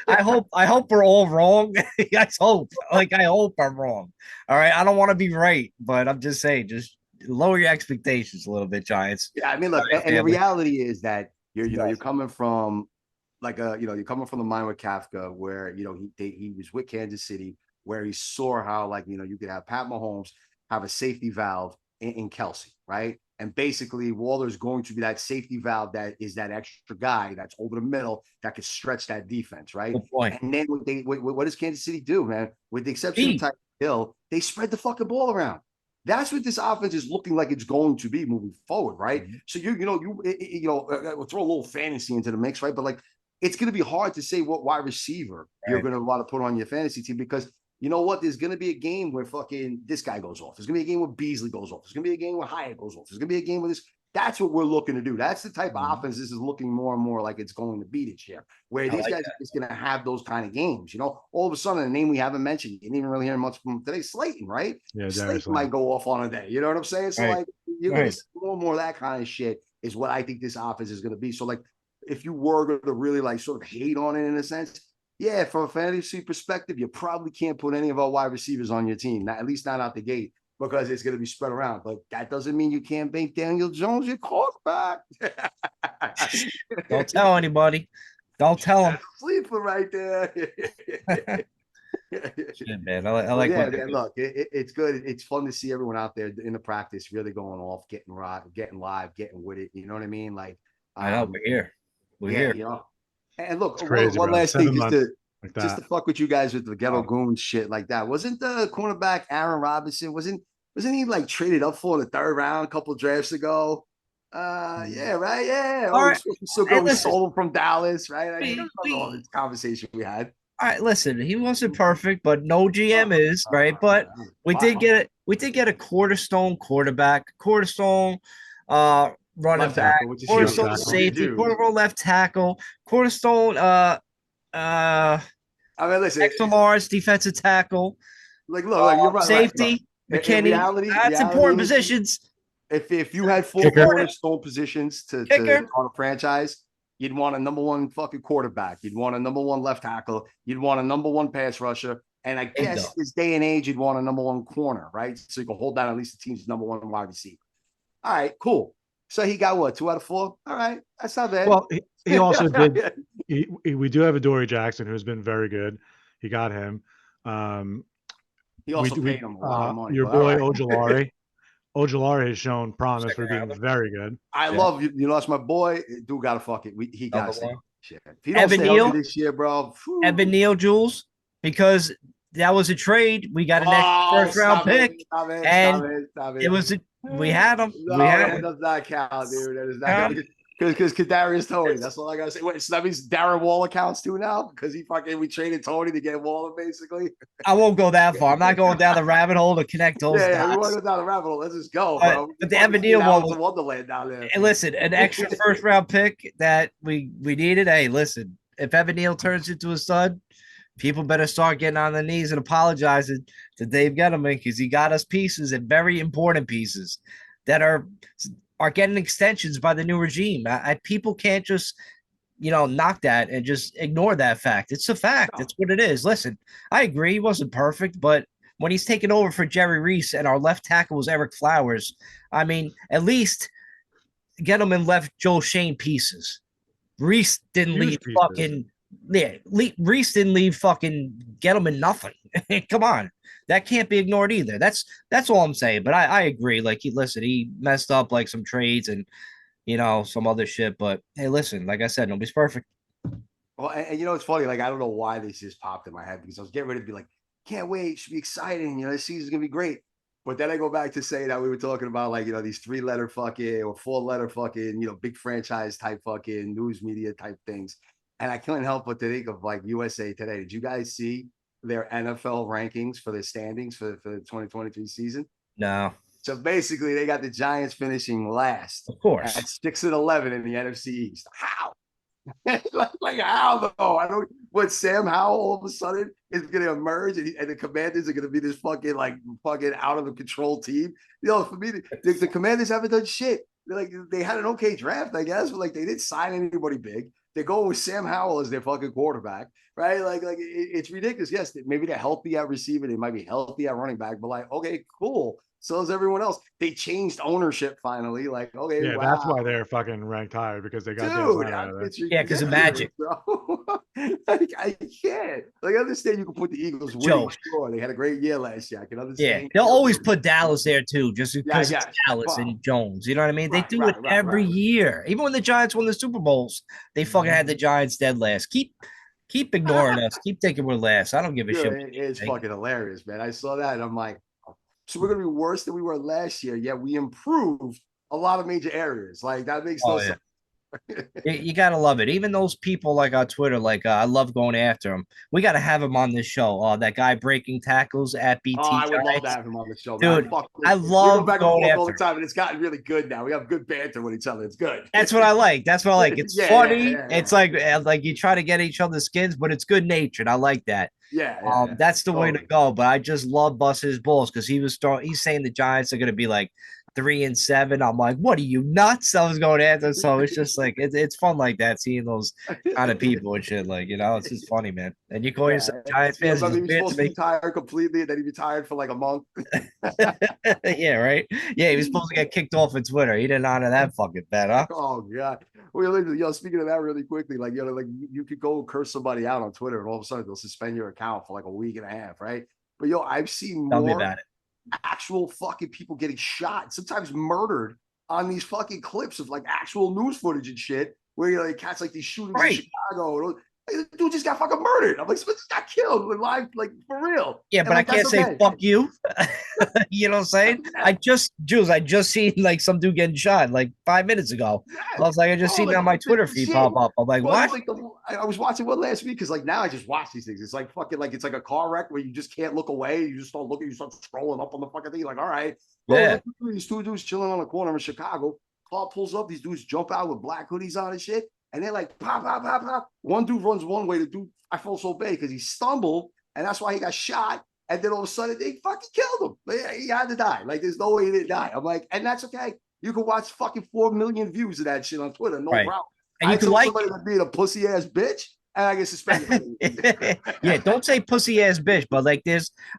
[SPEAKER 2] I hope we're all wrong. I hope I'm wrong. All right. I don't want to be right, but I'm just saying, just lower your expectations a little bit, Giants.
[SPEAKER 3] Yeah, I mean, look, and the reality is that you're coming from like you're coming from the mind with Kafka, where he was with Kansas City, where he saw how like you could have Pat Mahomes have a safety valve in Kelsey, right? And basically, Waller's going to be that safety valve that is that extra guy that's over the middle that could stretch that defense, right?
[SPEAKER 2] Good point.
[SPEAKER 3] And then what does Kansas City do, man? With the exception of Tyreek Hill, they spread the fucking ball around. That's what this offense is looking like it's going to be moving forward, right? Mm-hmm. So we'll throw a little fantasy into the mix, right? But like, it's going to be hard to say what wide receiver you're going to want to put on your fantasy team because you know what? There's going to be a game where fucking this guy goes off. There's going to be a game where Beasley goes off. There's going to be a game where Hyatt goes off. There's going to be a game where this. That's what we're looking to do. That's the type of offense this is looking more and more like it's going to be this year, where these guys are just going to have those kind of games. All of a sudden, a name we haven't mentioned, you didn't even really hear much from today, Slayton, right?
[SPEAKER 4] Yeah,
[SPEAKER 3] Slayton might go off on a day. You know what I'm saying? So, like, you're going to see more and more of that kind of shit is what I think this offense is going to be. So, like, if you were going to really, like, sort of hate on it in a sense, yeah, from a fantasy perspective, you probably can't put any of our wide receivers on your team, at least not out the gate, because it's going to be spread around. But that doesn't mean you can't make Daniel Jones your quarterback.
[SPEAKER 2] Don't tell anybody. Don't tell him.
[SPEAKER 3] Sleeper right there.
[SPEAKER 2] Yeah, man. I like.
[SPEAKER 3] Yeah, man, look, it's good. It's fun to see everyone out there in the practice really going off, getting live, getting with it. You know what I mean? Like,
[SPEAKER 2] I know we're here. We're here.
[SPEAKER 3] You know. And look,
[SPEAKER 4] crazy,
[SPEAKER 3] one last thing,
[SPEAKER 4] just
[SPEAKER 3] to fuck with you guys with the ghetto goon shit like that. Wasn't the cornerback Aaron Robinson? Wasn't he like traded up for in the third round a couple drafts ago? Yeah, right. Yeah.
[SPEAKER 2] All right.
[SPEAKER 3] We sold him from Dallas, right? I remember all this conversation we had.
[SPEAKER 2] All right, listen, he wasn't perfect, but no GM is, right? But we did get it. We did get a cornerstone quarterback, cornerstone running back, cornerstone safety, cornerstone left tackle, cornerstone
[SPEAKER 3] I mean, listen,
[SPEAKER 2] extra large defensive tackle.
[SPEAKER 3] Like, look, you're right.
[SPEAKER 2] Safety, McKinney. That's important positions.
[SPEAKER 3] If you had 4 cornerstone positions to on a franchise, you'd want a number 1 fucking quarterback. You'd want a number 1 left tackle. You'd want a number 1 pass rusher. And I guess this day and age, you'd want a number 1 corner, right? So you can hold down at least the team's number 1 wide receiver. All right, cool. So he got what, 2 out of 4? All right, that's not bad.
[SPEAKER 4] Well, he also did. We do have a Dory Jackson who's been very good. He got him.
[SPEAKER 3] He also paid him a lot of money.
[SPEAKER 4] Your boy Ojulari. Ojulari has shown promise for being very good.
[SPEAKER 3] I love you. You lost my boy. Dude, gotta fuck it. He gotta stay. Shit. If he don't
[SPEAKER 2] Evan
[SPEAKER 3] stay
[SPEAKER 2] Neal
[SPEAKER 3] this year, bro.
[SPEAKER 2] Evan Neal, Jules, because that was a trade. We got an extra first round pick, and it was we had him.
[SPEAKER 3] No, that does not count, dude. That is not because Kadarius Toney. That's all I gotta say. Wait, so that means Darren Waller counts too now because we traded Toney to get Waller, basically.
[SPEAKER 2] I won't go that far. I'm not going down the rabbit hole to connect those dots.
[SPEAKER 3] Yeah, we want to go down the rabbit hole. Let's just go, bro.
[SPEAKER 2] But the Evan Neal one was
[SPEAKER 3] a wonderland down there.
[SPEAKER 2] Hey, listen, an extra first round pick that we needed. Hey, listen, if Evan Neal turns into a stud, people better start getting on their knees and apologizing to Dave Gettleman because he got us pieces and very important pieces that are getting extensions by the new regime. People can't just, knock that and just ignore that fact. It's a fact. It's what it is. Listen, I agree. He wasn't perfect, but when he's taking over for Jerry Reese and our left tackle was Eric Flowers, I mean, at least Gettleman left Joe Shane pieces. Reese didn't leave fucking Reese didn't leave fucking Gettleman nothing. Come on. That can't be ignored either. That's all I'm saying. But I agree. Like, he messed up like some trades and some other shit. But hey, listen, like I said, nobody's perfect.
[SPEAKER 3] Well, and it's funny. Like, I don't know why this just popped in my head because I was getting ready to be like, can't wait, should be exciting. This season's gonna be great. But then I go back to say that we were talking about like these 3-letter fucking or 4-letter fucking big franchise type fucking news media type things, and I couldn't help but to think of like USA Today. Did you guys see their NFL rankings for their standings for the 2023 season?
[SPEAKER 2] No.
[SPEAKER 3] So basically, they got the Giants finishing last,
[SPEAKER 2] of course,
[SPEAKER 3] at 6-11 in the NFC East. How? like how though? I don't. What Sam Howell all of a sudden is going to emerge, and the Commanders are going to be this fucking out of the control team. For me, the Commanders haven't done shit. They had an okay draft, I guess, but they didn't sign anybody big. They're going with Sam Howell as their fucking quarterback, right? It's ridiculous. Yes, maybe they're healthy at receiver. They might be healthy at running back, but okay, cool. So is everyone else. They changed ownership finally. Okay,
[SPEAKER 4] yeah,
[SPEAKER 3] wow.
[SPEAKER 4] That's why they're fucking ranked higher because they got
[SPEAKER 2] because of Magic.
[SPEAKER 3] I can't. I understand you can put the Eagles winning. Sure, they had a great year last year. I can understand.
[SPEAKER 2] Yeah, they'll always put Dallas there too, just because it's Dallas and Jones. You know what I mean? They do it every year. Even when the Giants won the Super Bowls, they fucking had the Giants dead last. Keep ignoring us. Keep thinking we're last. I don't give a shit.
[SPEAKER 3] It's fucking hilarious, man. I saw that and I'm like, so we're gonna be worse than we were last year. Yeah, we improved a lot of major areas. That makes no sense.
[SPEAKER 2] You gotta love it. Even those people on Twitter, I love going after them. We gotta have him on this show. That guy breaking tackles at BT.
[SPEAKER 3] I would love to have him on the show,
[SPEAKER 2] dude. I love
[SPEAKER 3] back going after all the time, and it's gotten really good now. We have good banter with each other. It's good.
[SPEAKER 2] That's what I like. It's funny. It's like you try to get each other's skins, but it's good natured. I like that. That's the way to go. But I just love bust his balls because he's saying the Giants are going to be 3-7. I'm like, what are you nuts? I was going after. So it's just like it's fun like that, seeing those kind of people and shit. Like, it's just funny, man. And you call yourself Giants fans, it's
[SPEAKER 3] he was
[SPEAKER 2] weird
[SPEAKER 3] supposed
[SPEAKER 2] to
[SPEAKER 3] to
[SPEAKER 2] me.
[SPEAKER 3] retire completely, and then he retired for like a month.
[SPEAKER 2] Yeah, right. Yeah, he was supposed to get kicked off of Twitter. He didn't honor that fucking bet, huh?
[SPEAKER 3] Oh god. Well, speaking of that, really quickly, like like you could go curse somebody out on Twitter, and all of a sudden they'll suspend your account for like a week and a half, right? But I've seen
[SPEAKER 2] Tell me
[SPEAKER 3] more
[SPEAKER 2] about it.
[SPEAKER 3] actual fucking people getting shot, sometimes murdered, on these fucking clips of like actual news footage and shit, where like cats like these shootings in Chicago. Like, the dude just got fucking murdered. I'm like, someone just got killed live, like for real.
[SPEAKER 2] Yeah, but
[SPEAKER 3] like,
[SPEAKER 2] I can't say fuck you. You know what I'm saying? Jules, I just seen like some dude getting shot like 5 minutes ago. I was like, I just seen on my Twitter feed pop up. I'm like, what?
[SPEAKER 3] Like I was watching one last week because like now I just watch these things. It's like fucking like it's like a car wreck where you just can't look away. You just start looking, you start scrolling up on the fucking thing. Like, all right,
[SPEAKER 2] yeah.
[SPEAKER 3] These two dudes chilling on the corner in Chicago. Car pulls up, these dudes jump out with black hoodies on and shit. And they're like, pop, pop, pop, pop. One dude runs one way. The dude, I feel so bad because he stumbled, and that's why he got shot. And then all of a sudden, they fucking killed him. Like, he had to die. Like, there's no way he didn't die. I'm like, and that's okay. You can watch fucking 4 million views of that shit on Twitter, no problem.
[SPEAKER 2] And you can like
[SPEAKER 3] somebody being a pussy ass bitch, and I get suspended.
[SPEAKER 2] Yeah, don't say pussy ass bitch, but like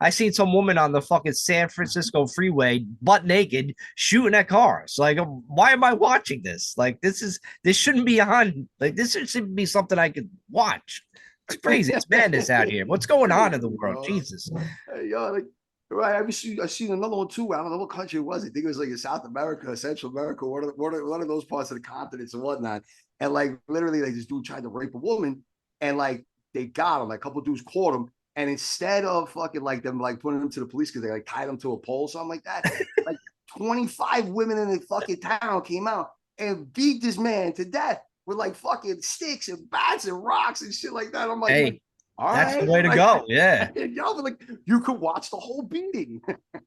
[SPEAKER 2] I seen some woman on the fucking San Francisco freeway butt naked shooting at cars. Like, why am I watching this? Like, this shouldn't be on. Like, this should be something I could watch. It's crazy. It's madness out here. What's going on in the world? Jesus.
[SPEAKER 3] Like, right. I've seen another one too. I don't know what country it was. I think it was like in South America, Central America, one of those parts of the continents and whatnot. And like literally, like this dude tried to rape a woman, and like they got him. Like a couple of dudes caught him, and instead of fucking like them like putting him to the police because they like tied him to a pole or something like that, like 25 women in the fucking town came out and beat this man to death with like fucking sticks and bats and rocks and shit like that. I'm like,
[SPEAKER 2] hey.
[SPEAKER 3] All
[SPEAKER 2] That's
[SPEAKER 3] right.
[SPEAKER 2] the way to go. Yeah.
[SPEAKER 3] Like you could watch the whole beating.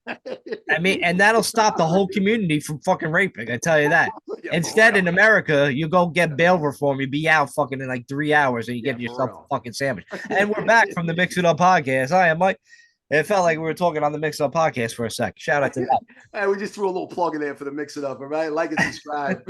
[SPEAKER 2] I mean, and that'll stop the whole community from fucking raping. I tell you that. Instead, in America, you go get bail reform. You be out fucking in like 3 hours, and you get yourself a fucking sandwich. And we're back from the Mix It Up podcast. I am Mike. It felt like we were talking on the Mix It Up podcast for a sec. Shout out to that.
[SPEAKER 3] Hey, we just threw a little plug in there for the Mix It Up, all right? Like and subscribe.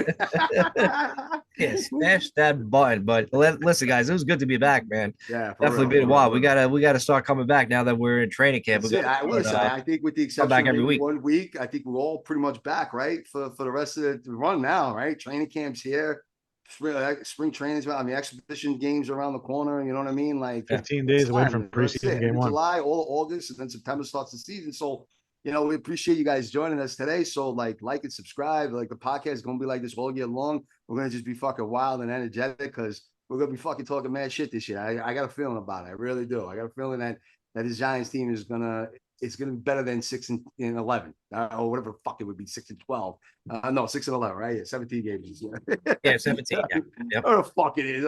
[SPEAKER 2] Yeah, smash that button. But listen, guys, it was good to be back, man.
[SPEAKER 3] Yeah,
[SPEAKER 2] definitely been a while. We gotta start coming back now that we're in training camp.
[SPEAKER 3] I think with the exception of maybe 1 week, I think we're all pretty much back, right? For the rest of the run now, right? Training camps here. Spring trainings, I mean, exhibition games around the corner. You know what I mean? Like
[SPEAKER 4] 15 days away from preseason game one.
[SPEAKER 3] July, all August, and then September starts the season. So, we appreciate you guys joining us today. So, like and subscribe. Like the podcast is gonna be like this all year long. We're gonna just be fucking wild and energetic because we're gonna be fucking talking mad shit this year. I got a feeling about it. I really do. I got a feeling that this Giants team is gonna be better than 6-11 or whatever the fuck it would be, 6-12. No, 6-11, right? Yeah, 17 games.
[SPEAKER 2] Yeah, 17. Yeah. Yep.
[SPEAKER 3] What the fuck it is?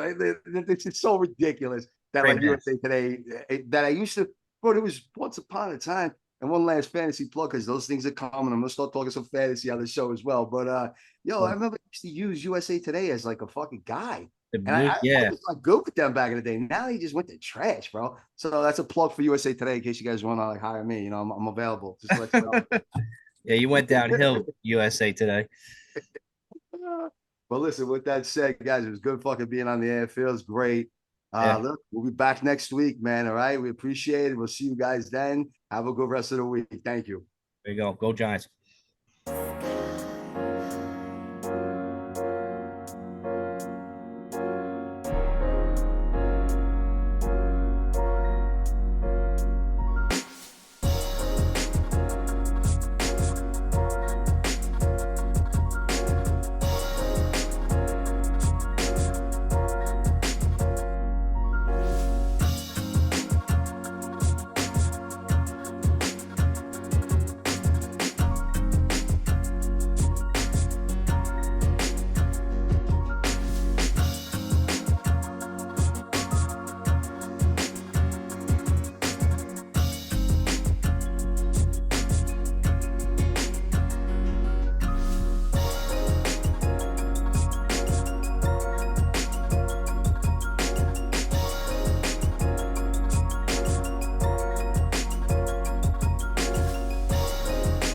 [SPEAKER 3] It's so ridiculous that like USA Today that I used to. But it was once upon a time. And one last fantasy plug because those things are coming. I'm gonna start talking some fantasy on the show as well. But I remember I used to use USA Today as like a fucking guide. And I was like good with them back in the day. Now they just went to trash, bro. So that's a plug for USA Today in case you guys want to like hire me. I'm available. Just let you know.
[SPEAKER 2] Yeah, you went downhill, USA Today.
[SPEAKER 3] Well, listen, with that said, guys, it was good fucking being on the air. It feels great. Look, we'll be back next week, man. All right. We appreciate it. We'll see you guys then. Have a good rest of the week. Thank you.
[SPEAKER 2] There you go. Go Giants.